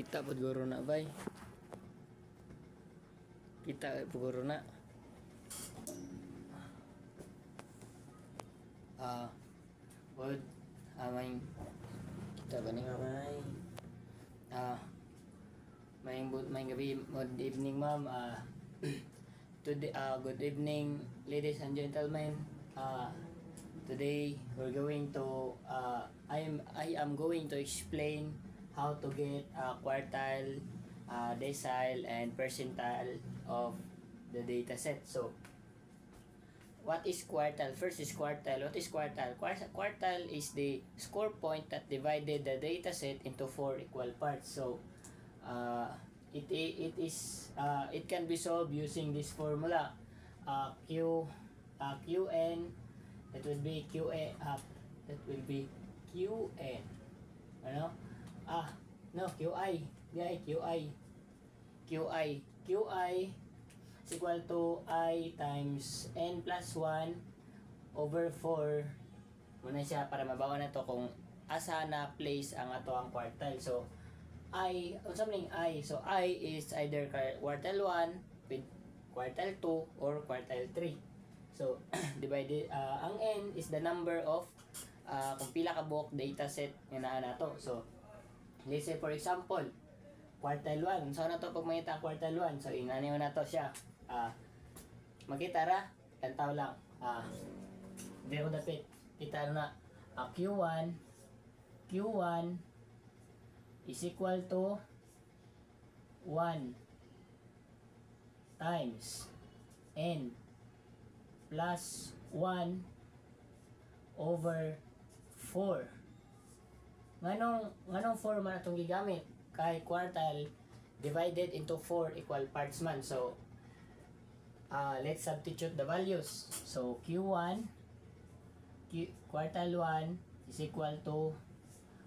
Kita po guro na bay. Kita po guro na. Good. May kita ba ni kamay? May gabi, good evening ma'am. Today, good evening ladies and gentlemen. Today we're going to I am going to explain how to get quartile, decile, and percentile of the data set. So, what is quartile? First is quartile. What is quartile? Quartile is the score point that divided the data set into 4 equal parts. So, it can be solved using this formula. Qn, that will be Qn. That will be Qn. Ano? No, QI. QI is equal to I times n plus 1 over 4. Muna siya para mabawa na to kung asa na place ang ato ang quartile. So, something I. So, I is either quartile 1 with quartile 2 or quartile 3. So, divided, ang n is the number of kung pila ka buok data set nga na to. So, let's say for example, quartile 1. So, na to pag makita quartile 1. So, inaniw na to siya. Makita ra, kantaw lang. Hindi ko dapit. Kita na. Q1 is equal to 1 times n plus 1 over 4. Nganong 4 man itong gigamit? Kay quartile divided into 4 equal parts man. So, let's substitute the values. So, Q1, quartile 1 is equal to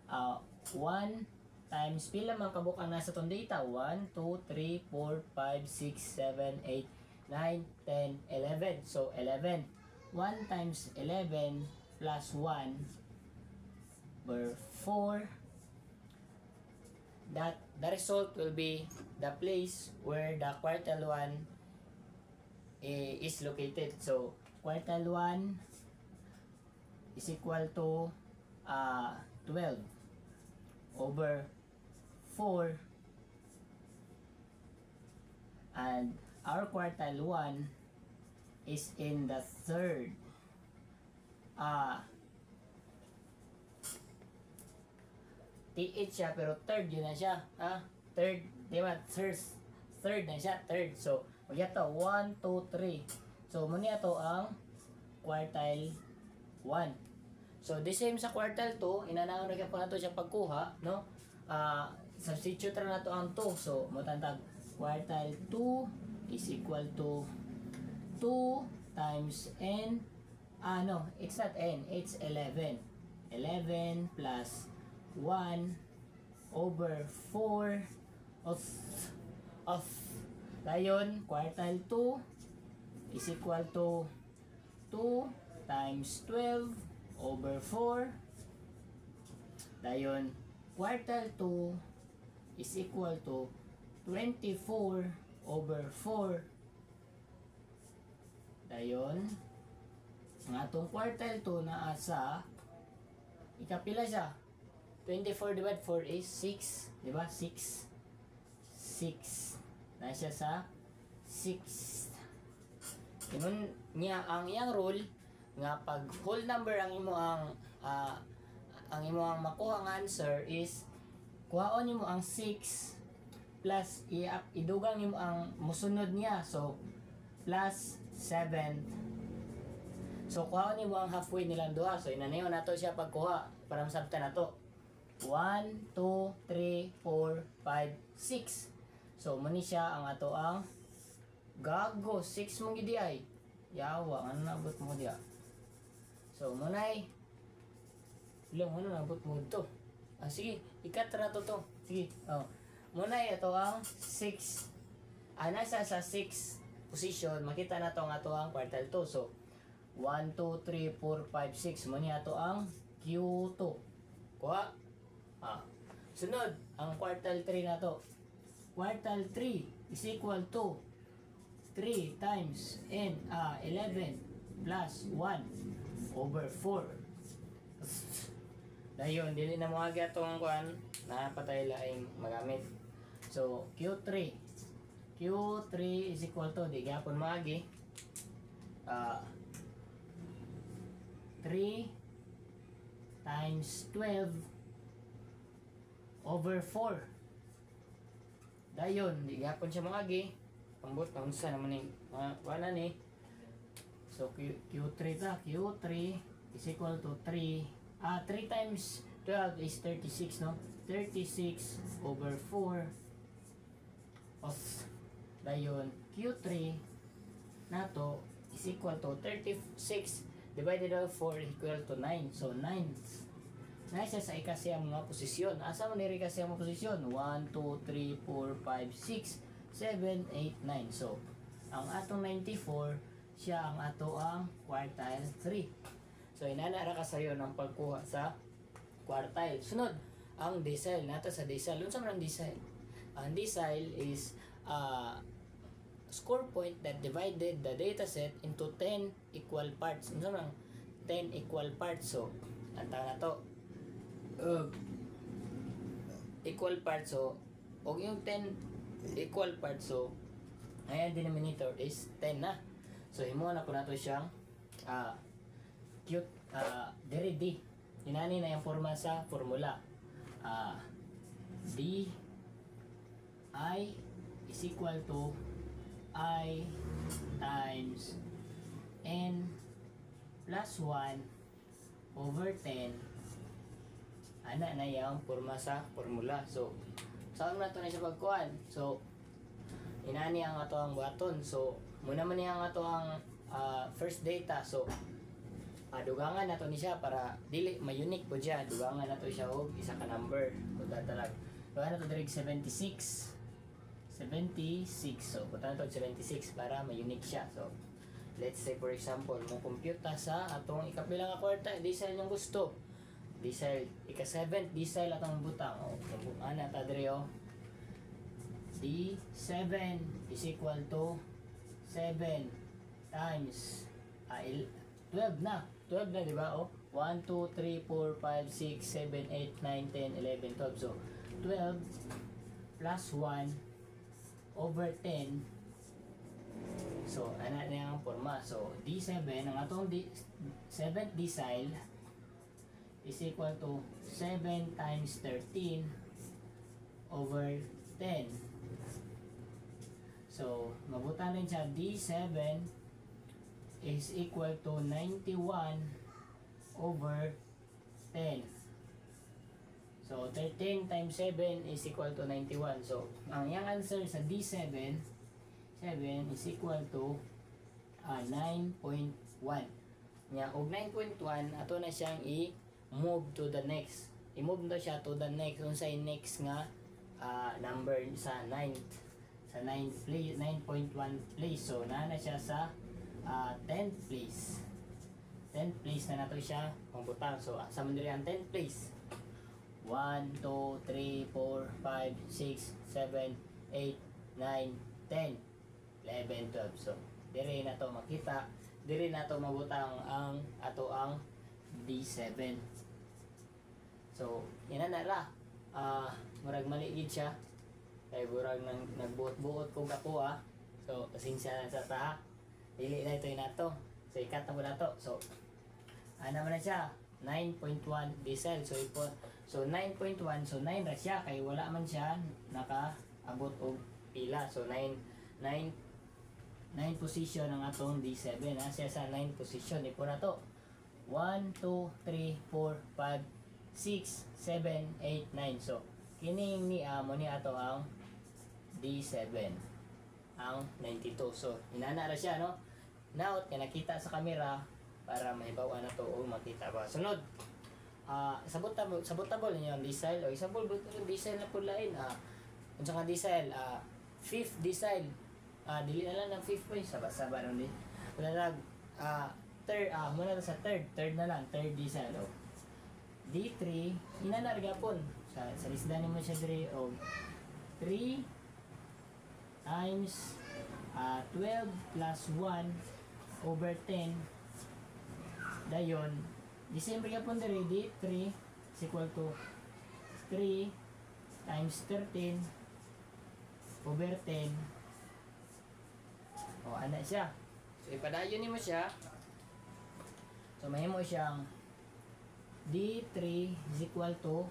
1 times, pila man kabuk ang nasa itong data? 1, 2, 3, 4, 5, 6, 7, 8, 9, 10, 11. So, 11. 1 times 11 plus 1 over 4. That the result will be the place where the quartile 1 is located. So, quartile 1 is equal to 12 over 4, and our quartile 1 is in the third TH siya, pero third yun na siya. Third, di ba? Third na siya, third. So, magyato, 1, 2, 3. So, muna ito ang quartile 1. So, the same sa quartile 2, inanaon na po na ito siya pagkuha, no? Substitute na ito ang 2. So, matantag, quartile 2 is equal to 2 times n. No, it's not n, it's 11. 11 plus 1 over 4 of dayon, quartile 2 is equal to 2 times 12 over 4. Dayon, quartile 2 is equal to 24 over 4. Dayon, ang atong quartile 2 na asa ikapila siya. 24 divided 4 is 6, di ba? 6. Na siya sa 6. Inun niya ang iyang rule nga pag whole number ang imo ang makuha nga answer is kuhaon nimo ang 6 plus idugang nimo ang musunod niya. So, plus 7. So, kuhaon nimo ang halfway nilang duha. So, inanayon nato siya pagkuha para masabtan nato. 1, 2, 3, 4, 5, 6. So, muni siya ang ato ang gago. 6 mong gidi ay. Yawa. Ano nabot mo diya? So, munay. Ilang ano nabot mo ito? Sige. Ikat na to. Sige. Munay ito ang 6. Nasa sa 6 position. Makita na ito ang ato ang quartile 2. So, 1, 2, 3, 4, 5, 6. Muni ato ang Q2. Kuha. So, Sunod, ang quartile 3 na to. Quartile 3 is equal to 3 times 11 plus 1 over 4. Dayon, dili na mo aga itong kuan na patay laing magamit. So, Q3 is equal to, di gapon maagi, 3 times 12 over 4. Dayon, di gapon siya maagi. Pambot na unsa naman ni wala ni. So Q3 ta, Q3 is equal to 3 times 12 is 36, no? 36 over 4 of dayon Q3 nato is equal to 36 divided by 4 equal to 9. So 9 siya sa ikasiyang mga posisyon. Asa mo niri kasiyang mga posisyon? 1, 2, 3, 4, 5, 6, 7, 8, 9. So ang atong 94 siya ang ato ang quartile 3. So inana ra ka sayo ng pagkuha sa quartile. Sunod, ang decile nato sa decile. Unsa man ang decile? Ang decile is score point that divided the dataset into 10 equal parts. Unsa man 10 equal parts? So ang tawag na to equal parts. So og yung 10 equal parts, so ayan denominator is 10 na. So imo na ko nato siyang cute diri D. Inani na yung forma sa formula. D I is equal to I times N plus 1 over 10. Ana na yung forma sa formula. So saan na ito na siya pagkuhan? So inani ang ato ang buhaton. So muna man ang ato ang first data. So dugangan nato ni siya para dili ma-unique po siya. Dugangan nato siya og isa ka number. So datalag. Dugangan nato direct 76. So punta nato 76 para ma-unique siya. So let's say for example, mo compute sa atong ikapilang nga kwarta, decile yung gusto. Decile ika-7th decile atong butang. Ana ta diri D7 is equal to 7 times 12 na. 12 na, di ba? 1, 2, 3, 4, 5, 6, 7, 8, 9, 10, 11, 12. So, 12 plus 1 over 10. So, ano na yung forma? So, D7, ang atong 7th decile is equal to 7 times 13 over 10. So, mabutan rin siya, D7 is equal to 91 over 10. So, 13 times 7 is equal to 91. So, ang yung answer sa D7 is equal to 9.1. Nya, og 9.1, ato na siyang i-move to the next. I-move na siya to the next. Kung sa next nga number sa 9th. Sa 9th place, 9.1 place. So, na siya sa 10th place. 10th place na nato siya magbutang. So, sa mandiri ang 10th place. 1, 2, 3, 4, 5, 6, 7, 8, 9, 10, 11, 12. So, diri na to makita. Diri na to mabutang ang ato ang D7. So, ina na ra. Murag maligid siya. Kaya murag nagbuot-buot ko ako So, pasensya na sa ta. Dili na ito nato. So, ikat na mo na to. So, ano man na siya? 9.1 decile. So 9.1. So, 9 ra siya. Kaya wala man siya nakaabot og pila. So, 9 position ang atong D7. Siya sa 9 position. Ipo na to. 1, 2, 3, 4, 5, 6, 7, 8, 9. So, kining ni amo ni ato ang D7. Ang 92. So, inana ra siya, no? Now, nakita sa camera para mahibawa na to o makita ba. Sunod, sabotable niyo ang decile. O isabol yung decile na pulain. Kung sa decile, 5th decile. Dili na lang ng 5th point. Saba-saba lang din. Wala lang, third, muna sa third na lang. Third decile. D3, inanarga po. sa lisdan mo siya diri og 3 times 12 plus 1 over 10 dayon December yapon diri di 3 is equal to 3 times 13 over 10. O ana siya. So ipadayon nimo siya. So mahimo siyang D3 is equal to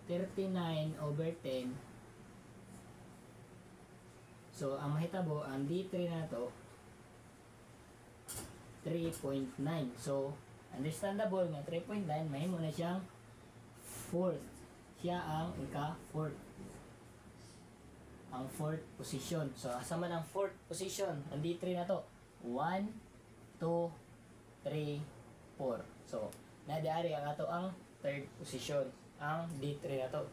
39 over 10. So ang mahitabo ang D3 na to 3.9. So understandable nga 3.9 mahimo na siyang fourth. Siya ang ika-fourth. Ang fourth position. So asa man ang fourth position? Ang D3 na to 1 2 3 4. So nadiari ang ato ang third position. Ang D3 na to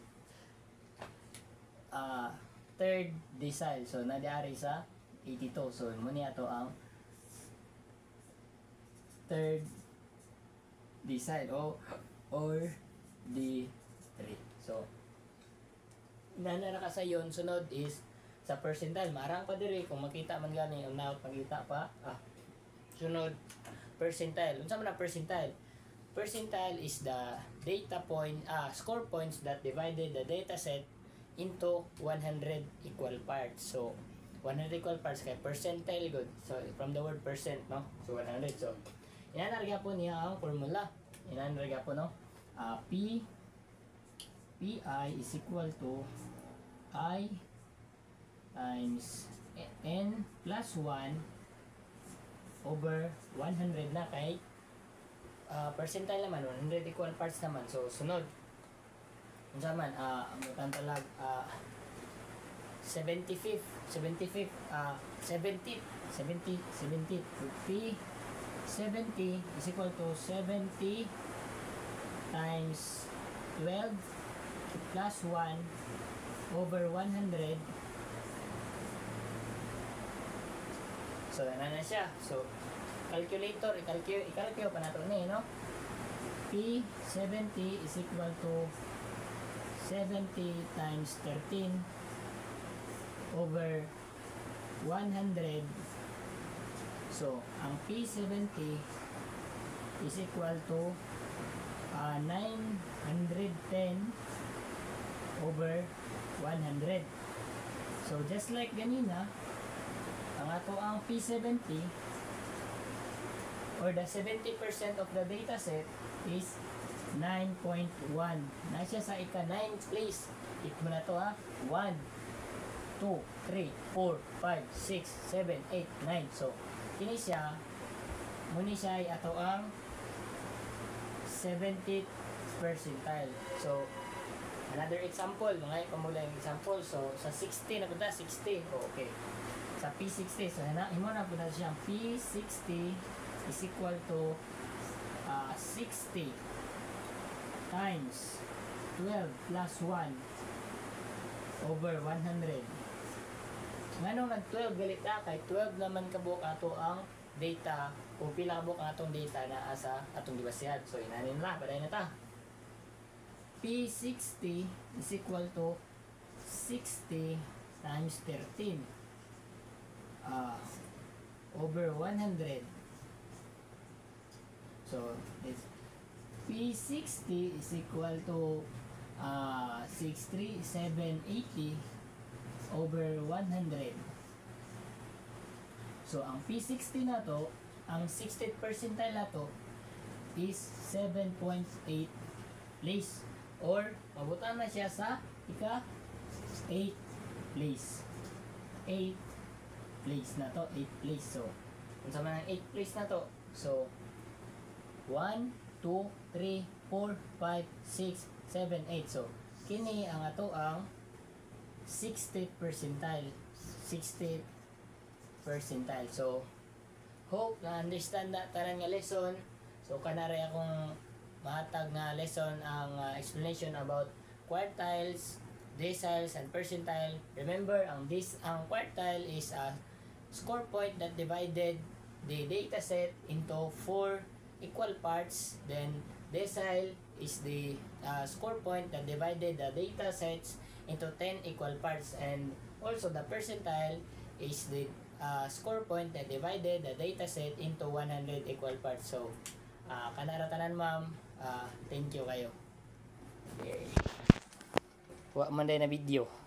third decile. So nadiari sa 82. So muni ato ang third decile or D3. So nana ka sa yon. Sunod is sa percentile. Marang pa diri kung makita man gani ang naot makita pa. Sunod percentile. Unsa man ang percentile? Percentile is the data point, score points that divided the data set into 100 equal parts. So, 100 equal parts kay percentile good. So, from the word percent, no? So, 100. So, inanarga po niya ang formula. Inanarga po, no? Pi is equal to I times n plus 1 over 100 na kay percentile naman 100 equal parts naman. So sunod unsa man ang talag 70 70 P 70 is equal to 70 times 12 plus 1 over 100. So na siya. So calculator, i-calculate pa nato ni, no? P70 is equal to 70 times 13 over 100. So, ang P70 is equal to 910 over 100. So, just like ganina, ang ato ang P70 or the 70% of the data set is 9.1. Nasya sa ika-9 place. Hit mo na to 1, 2, 3, 4, 5, 6, 7, 8, 9. So, kini siya, muni siya ay ato ang 70th percentile. So, another example, mga pamula yung example. So, sa 60 na punta, 60. Okay. Sa P60, so himo na punta siyang P60 is equal to 60 times 12 plus 1 over 100. Ngano nag 12 galit na kay 12 naman kabuok ato ang data o pila kabuok atong data na asa atong gibasyan. So inanin na paday na ta. P60 is equal to 60 times 13 over 100. So, it's P60 is equal to 63780 over 100. So, ang P60 na to, ang 60th percentile na to is 7.8 place. Or, mabutan na siya sa ika 8 place. 8 place na to, 8 place. So, kung sa mga 8 place na to, so, 1, 2, 3, 4, 5, 6, 7, 8. So, kini ang ato ang 60th percentile. 60th percentile. So, hope na understand na tanan nga lesson. So, kanare akong mahatag na lesson ang explanation about quartiles, deciles, and percentile. Remember, ang quartile is a score point that divided the data set into 4 equal parts. Then decile is the score point that divided the data sets into 10 equal parts, and also the percentile is the score point that divided the data set into 100 equal parts. So kanara tanan ma'am, thank you kayo. Wa man day na video.